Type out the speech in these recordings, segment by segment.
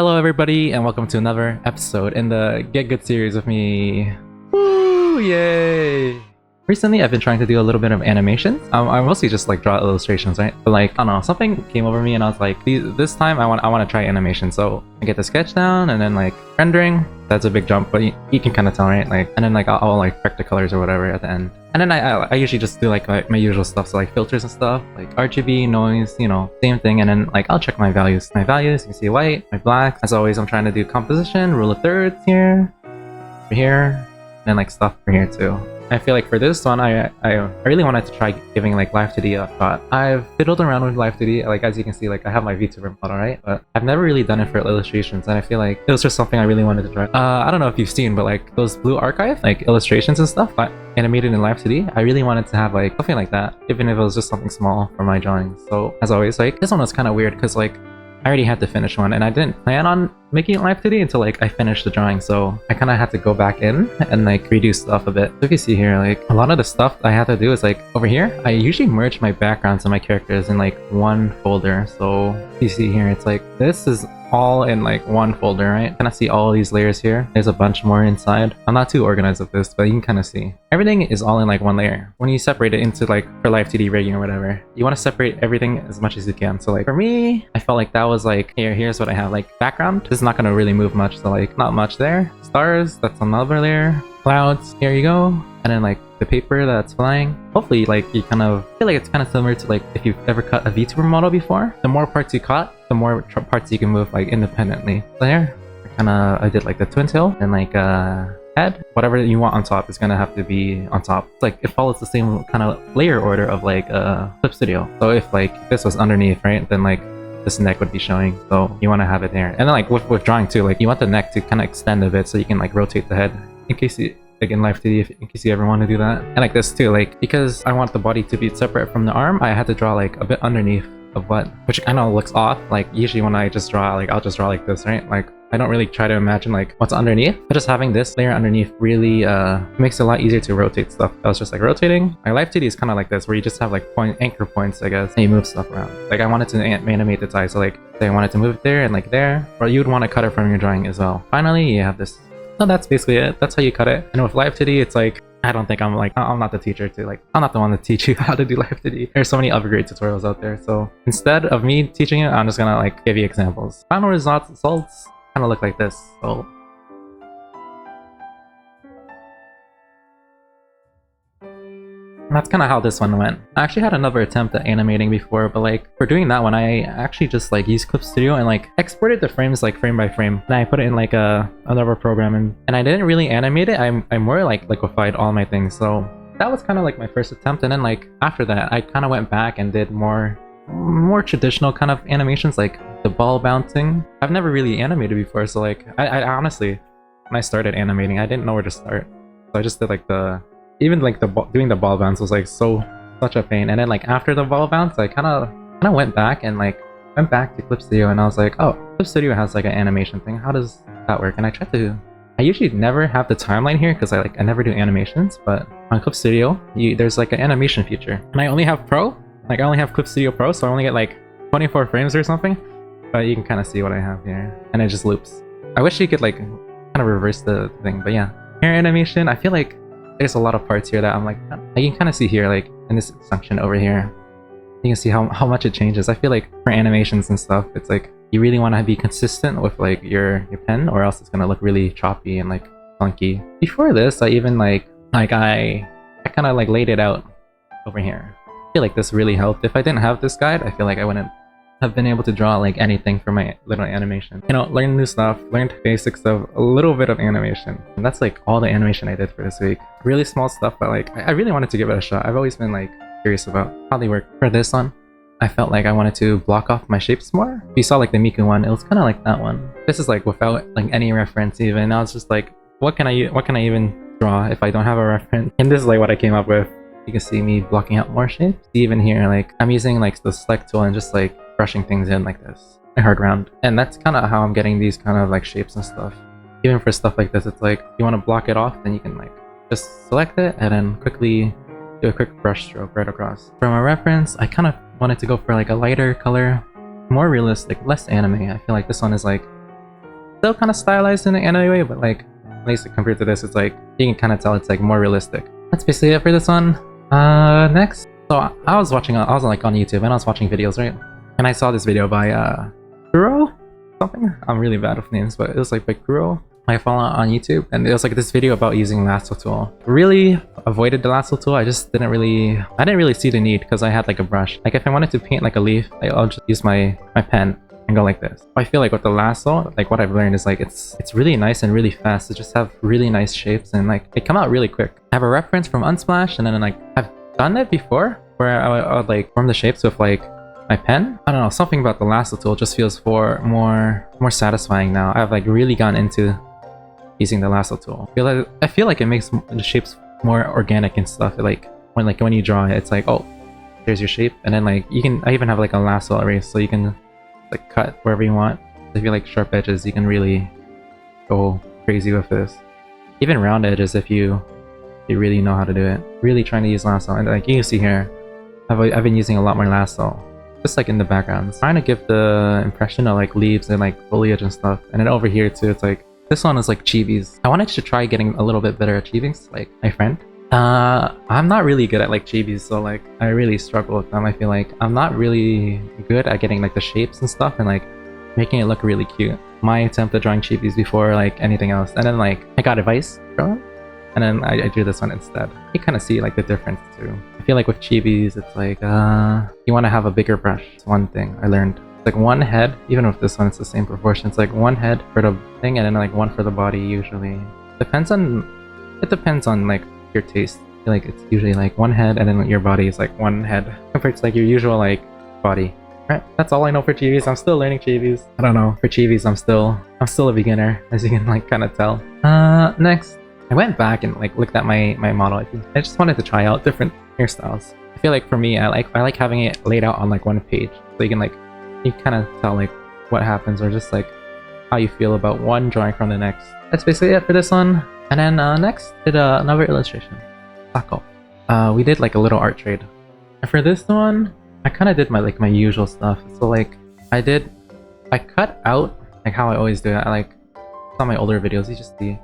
Hello everybody and welcome to another episode in the Get Good series with me. Woo! Yay! Recently I've been trying to do a little bit of animations. I mostly just like draw illustrations, right? But like, I don't know, something came over me and I was like, this time I want to try animation. So I get the sketch down and then like rendering. That's a big jump, but you can kind of tell, right? Like, and then like I'll like correct the colors or whatever at the end. And then I usually just do like my usual stuff, so like filters and stuff, like RGB, noise, you know, same thing. And then like I'll check my values. My values, you can see white, my black. As always, I'm trying to do composition, rule of thirds here, and then like stuff for here too. I feel like for this one, I really wanted to try giving like Live 2D a shot. I've fiddled around with Live 2D, like as you can see, like I have my VTuber model, right? But I've never really done it for illustrations, and I feel like it was just something I really wanted to try. I don't know if you've seen, but like those blue archive, like illustrations and stuff, animated in Live 2D, I really wanted to have like something like that, even if it was just something small for my drawings. So as always, like this one was kind of weird because like I already had to finish one and I didn't plan on making it Live 2D until like I finished the drawing, so I kind of had to go back in and like redo stuff a bit. So if you see here, like a lot of the stuff I had to do is like over here, I usually merge my backgrounds and my characters in like one folder. So if you see here, it's like this is all in like one folder, right? Kind of see all these layers here. There's a bunch more inside. I'm not too organized with this, but you can kind of see everything is all in like one layer. When you separate it into like for Live 2D rigging or whatever, you want to separate everything as much as you can. So like for me, I felt like that was like here's what I have. Like background, this is not going to really move much, so like not much there. Stars, that's another layer. Clouds, here you go. And then like the paper that's flying, hopefully like you kind of feel like it's kind of similar to like if you've ever cut a VTuber model before. The more parts you cut, the more parts you can move like independently. So there, I did like the twin tail and like head. Whatever you want on top is gonna have to be on top. It's like it follows the same kind of layer order of like Clip Studio. So if like this was underneath, right, then like this neck would be showing, so you want to have it there. And then like with drawing too, like you want the neck to kind of extend a bit so you can like rotate the head in case you like in Live 2D, in case you ever want to do that. And like this too, like because I want the body to be separate from the arm, I had to draw like a bit underneath of what, which kind of looks off. Like usually when I just draw, like I'll just draw like this, right? Like I don't really try to imagine like what's underneath, but just having this layer underneath really makes it a lot easier to rotate stuff. I was just like rotating. My Live 2D is kind of like this, where you just have like anchor points, I guess, and you move stuff around. Like I wanted to animate the tie, so like say I wanted to move it there and like there, or you'd want to cut it from your drawing as well. Finally, you have this. So that's basically it. That's how you cut it. And with Live 2D, it's like I don't think I'm not the teacher to like, I'm not the one to teach you how to do Live 2D. There's so many upgrade tutorials out there. So instead of me teaching it, I'm just gonna like give you examples. Final results kind of look like this. So and that's kind of how this one went. I actually had another attempt at animating before, but like for doing that one, I actually just like used Clip Studio and like exported the frames like frame by frame. And I put it in like another program and I didn't really animate it. I more like liquefied all my things. So that was kind of like my first attempt. And then like after that, I kind of went back and did more traditional kind of animations, like the ball bouncing. I've never really animated before, so like I honestly, when I started animating, I didn't know where to start. So I just did like even like doing the ball bounce was like such a pain. And then like after the ball bounce, I kind of went back to Clip Studio and I was like, oh, Clip Studio has like an animation thing. How does that work? And I usually never have the timeline here because I never do animations, but on Clip Studio, there's like an animation feature. And I only have Pro, like I only have Clip Studio Pro, so I only get like 24 frames or something. But you can kind of see what I have here, and it just loops. I wish you could like kind of reverse the thing, but yeah. Hair animation, I feel like there's a lot of parts here that I'm like, I can kind of see here, like in this section over here, you can see how much it changes. I feel like for animations and stuff, it's like you really want to be consistent with like your pen, or else it's gonna look really choppy and like clunky. Before this, I even I kind of like laid it out over here. I feel like this really helped. If I didn't have this guide, I feel like I wouldn't have been able to draw like anything for my little animation. You know, learn new stuff, learned basics of a little bit of animation. And that's like all the animation I did for this week. Really small stuff, but like I really wanted to give it a shot. I've always been like curious about how they work. For this one, I felt like I wanted to block off my shapes more. If you saw like the Miku one, it was kind of like that one. This is like without like any reference even. I was just like, what can I even draw if I don't have a reference? And this is like what I came up with. You can see me blocking out more shapes. Even here, like I'm using like the select tool and just like brushing things in like this. I heard round. And that's kind of how I'm getting these kind of like shapes and stuff. Even for stuff like this, it's like you want to block it off, then you can like just select it and then quickly do a quick brush stroke right across. For my reference, I kind of wanted to go for like a lighter color, more realistic, less anime. I feel like this one is like still kind of stylized in an anime way, but like at least compared to this, it's like you can kind of tell it's like more realistic. That's basically it for this one. Next, so I was like on YouTube and I was watching videos, right? And I saw this video by Kuro something. I'm really bad with names, but it was like by Kuro. I follow on YouTube, and it was like this video about using lasso tool. Really avoided the lasso tool. I didn't really see the need because I had like a brush. Like if I wanted to paint like a leaf, I'll just use my pen and go like this. I feel like with the lasso, like what I've learned is like it's really nice and really fast to just have really nice shapes, and like they come out really quick. I have a reference from Unsplash, and then like I've done it before where I would like form the shapes with like my pen. I don't know, something about the lasso tool just feels more satisfying now. I've like really gone into using the lasso tool. I feel like it makes the shapes more organic and stuff. When you draw it, it's like, oh, there's your shape, and then like I even have like a lasso erase, so you can like cut wherever you want. If you like sharp edges, you can really go crazy with this. Even round edges, if you really know how to do it. Really trying to use lasso, and like you can see here, I've been using a lot more lasso, just like in the backgrounds, trying to give the impression of like leaves and like foliage and stuff. And then over here too, it's like this one is like chibis. I wanted to try getting a little bit better at chibis, like my friend. I'm not really good at like chibis, so like I really struggle with them. I feel like I'm not really good at getting like the shapes and stuff and like making it look really cute. My attempt at drawing chibis before like anything else, and then like I got advice from him, and then I drew this one instead. You kind of see like the difference too. I feel like with chibis, it's like you want to have a bigger brush. It's one thing I learned. It's like one head, even with this one, it's the same proportion. It's like one head for the thing, and then like one for the body usually. It depends on like your taste. I feel like it's usually like one head, and then your body is like one head compared to like your usual like body. Right, that's all I know for chibis. I'm still learning chibis. I don't know, for chibis I'm still a beginner, as you can like kind of tell. Next, I went back and like looked at my model. I just wanted to try out different hairstyles. I feel like for me, I like having it laid out on like one page, so you kind of tell like what happens, or just like how you feel about one drawing from the next. That's basically it for this one. And then next, did another illustration. Sako. We did like a little art trade. And for this one, I kind of did my usual stuff. So like I cut out like how I always do it. I like on my older videos, you just see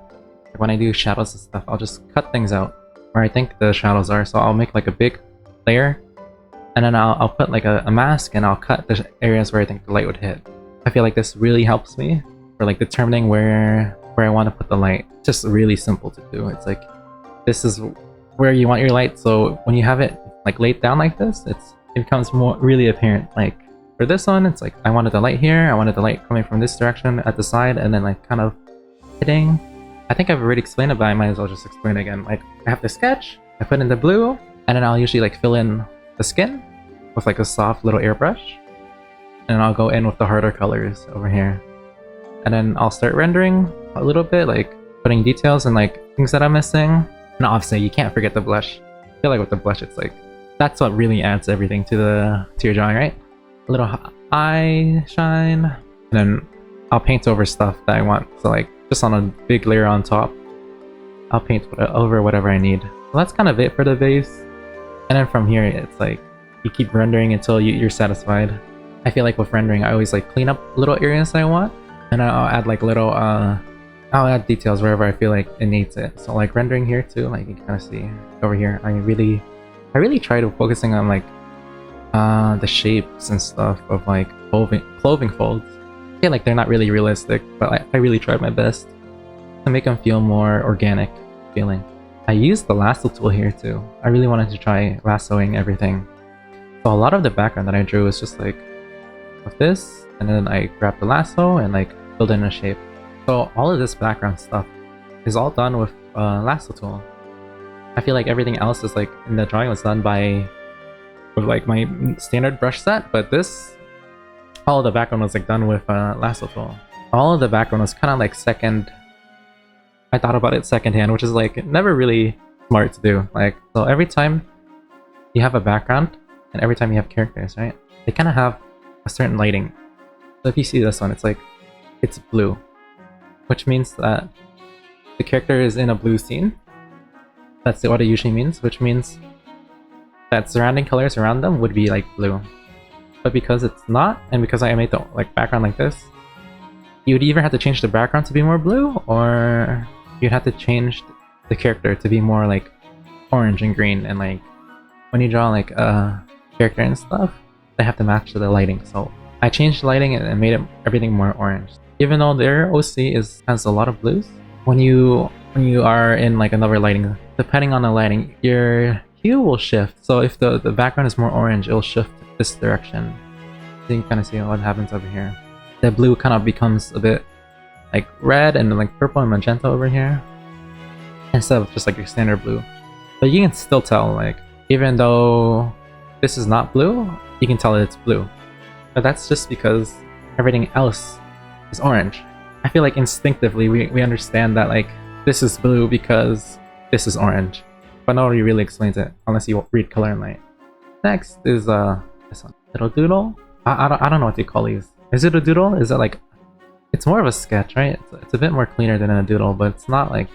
like, when I do shadows and stuff, I'll just cut things out where I think the shadows are. So I'll make like a big layer, and then I'll put like a mask, and I'll cut the areas where I think the light would hit. I feel like this really helps me for like determining where I want to put the light. It's just really simple to do. It's like this is where you want your light, so when you have it like laid down like this, it becomes more really apparent. Like for this one, it's like I wanted the light here, I wanted the light coming from this direction at the side, and then like kind of hitting. I think I've already explained it, but I might as well just explain it again. Like I have the sketch, I put in the blue, and then I'll usually like fill in the skin with like a soft little airbrush, and I'll go in with the harder colors over here, and then I'll start rendering a little bit, like putting details and like things that I'm missing. And obviously you can't forget the blush. I feel like with the blush, it's like that's what really adds everything to your drawing, right? A little eye shine, and then I'll paint over stuff that I want. So like just on a big layer on top, I'll paint over whatever I need. So that's kind of it for the base. And then from here, it's like you keep rendering until you're satisfied. I feel like with rendering, I always like clean up little areas that I want, and I'll add like little I'll add details wherever I feel like it needs it. So like rendering here too, like you can kind of see over here, I really try to focusing on like the shapes and stuff of like clothing folds. I feel like they're not really realistic, but I really tried my best to make them feel more organic feeling. I used the lasso tool here too. I really wanted to try lassoing everything. So a lot of the background that I drew was just like with this, and then I grabbed the lasso and like filled in a shape. So all of this background stuff is all done with lasso tool. I feel like everything else is like in the drawing was done with like my standard brush set, but all of the background was like done with lasso tool. All of the background was kind of like I thought about it secondhand, which is like never really smart to do. Like, so every time you have a background and every time you have characters, right? They kind of have a certain lighting. So if you see this one, it's like it's blue, which means that the character is in a blue scene. That's what it usually means, which means that surrounding colors around them would be like blue. But because it's not, and because I made the like background like this, you'd either have to change the background to be more blue, or you'd have to change the character to be more like orange and green. And like when you draw like a character and stuff, they have to match to the lighting. So I changed the lighting and made everything more orange. Even though their OC has a lot of blues, when you are in like another lighting, depending on the lighting, your hue will shift. So if the background is more orange, it'll shift this direction. So you can kind of see what happens over here. The blue kind of becomes a bit like red and then like purple and magenta over here, instead of just like your standard blue. But you can still tell, like, even though this is not blue, you can tell it's blue. But that's just because everything else is orange. I feel like instinctively we understand that like this is blue because this is orange, but nobody really explains it unless you read color and light. Next is this one, little doodle. I don't know what you call these. Is it a doodle? Is it like, it's more of a sketch, right? It's a bit more cleaner than a doodle, but it's not like,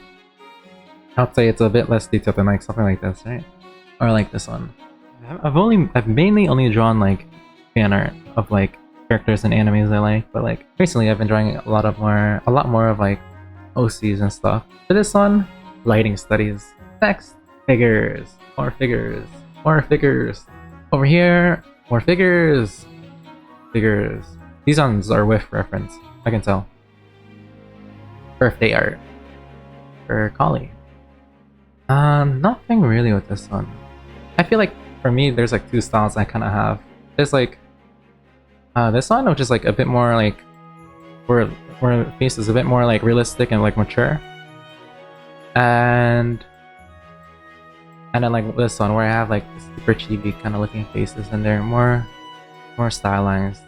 I would say it's a bit less detailed than like something like this, right? Or like this one. I've mainly only drawn like fan art of like characters and animes I like, but like recently I've been drawing a lot more of like OCs and stuff. For this one, lighting studies. Next, figures. More figures. More figures. Over here, more figures. Figures. These ones are with reference, I can tell. Birthday art. For Kali. Nothing really with this one. I feel like for me there's like two styles I kinda have. There's like this one, which is like a bit more like where the face is a bit more like realistic and like mature. And then like this one where I have like super chibi kind of looking faces and they're more stylized.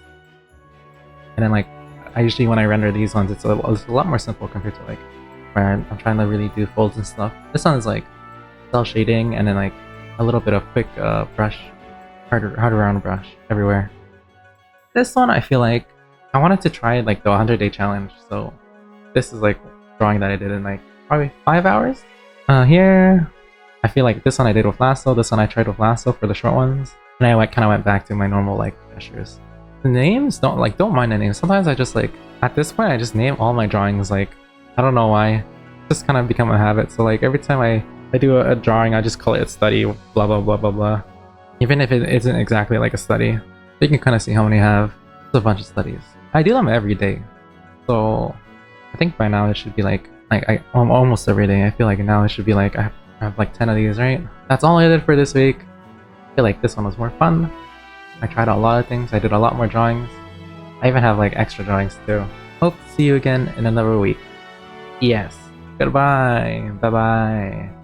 And then like I usually when I render these ones it's a lot more simple compared to like where I'm trying to really do folds and stuff. This one is like cell shading and then like a little bit of quick brush, hard around brush everywhere. This one I feel like I wanted to try like the 100-day challenge, so this is like drawing that I did in like probably 5 hours. Here I feel like this one I did with lasso, this one I tried with lasso for the short ones, and I kind of went back to my normal like gestures. The names don't mind the names. Sometimes I just like at this point I just name all my drawings, like I don't know why. It's just kind of become a habit. So like every time I do a drawing I just call it study blah blah blah blah blah, even if it isn't exactly like a study. You can kind of see how many I have. It's a bunch of studies. I do them every day, so I think by now it should be like almost every day. I feel like now it should be like I have like 10 of these, right? That's all I did for this week. I feel like this one was more fun. I tried out a lot of things. I did a lot more drawings. I even have like extra drawings too. Hope to see you again in another week. Yes. Goodbye. Bye bye.